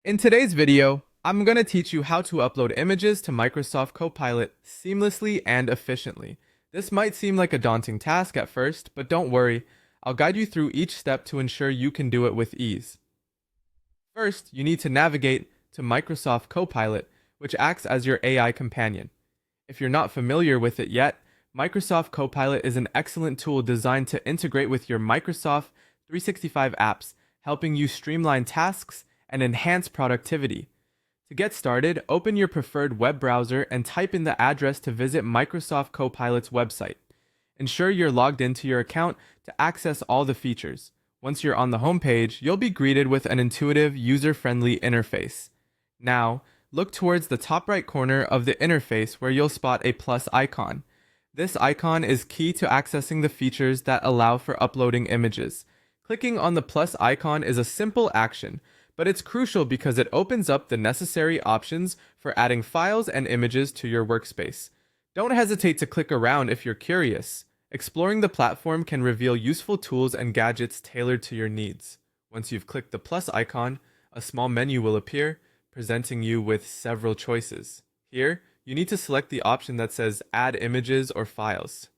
In today's video, I'm going to teach you how to upload images to Microsoft Copilot seamlessly and efficiently. This might seem like a daunting task at first, but don't worry, I'll guide you through each step to ensure you can do it with ease. First, you need to navigate to Microsoft Copilot, which acts as your AI companion. If you're not familiar with it yet, Microsoft Copilot is an excellent tool designed to integrate with your Microsoft 365 apps, helping you streamline tasks and enhance productivity. To get started, open your preferred web browser and type in the address to visit Microsoft Copilot's website. Ensure you're logged into your account to access all the features. Once you're on the homepage, you'll be greeted with an intuitive, user-friendly interface. Now, look towards the top right corner of the interface where you'll spot a plus icon. This icon is key to accessing the features that allow for uploading images. Clicking on the plus icon is a simple action, but it's crucial because it opens up the necessary options for adding files and images to your workspace. Don't hesitate to click around if you're curious. Exploring the platform can reveal useful tools and gadgets tailored to your needs. Once you've clicked the plus icon, a small menu will appear, presenting you with several choices. Here, you need to select the option that says Add Images or Files.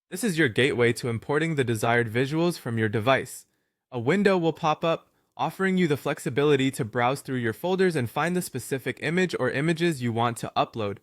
This is your gateway to importing the desired visuals from your device. A window will pop up, offering you the flexibility to browse through your folders and find the specific image or images you want to upload.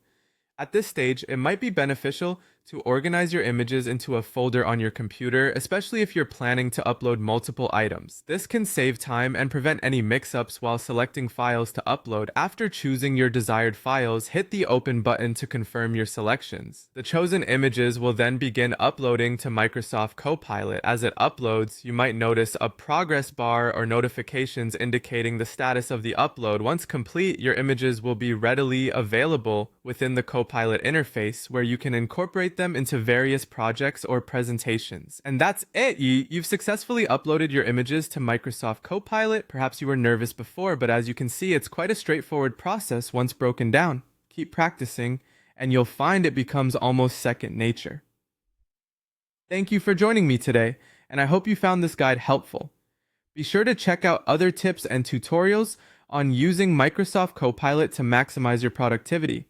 At this stage, it might be beneficial to organize your images into a folder on your computer, especially if you're planning to upload multiple items. This can save time and prevent any mix-ups while selecting files to upload. After choosing your desired files, hit the Open button to confirm your selections. The chosen images will then begin uploading to Microsoft Copilot. As it uploads, you might notice a progress bar or notifications indicating the status of the upload. Once complete, your images will be readily available within the Copilot interface, where you can incorporate them into various projects or presentations. And that's it! You've successfully uploaded your images to Microsoft Copilot. Perhaps you were nervous before, but as you can see, it's quite a straightforward process once broken down. Keep practicing, and you'll find it becomes almost second nature. Thank you for joining me today, and I hope you found this guide helpful. Be sure to check out other tips and tutorials on using Microsoft Copilot to maximize your productivity.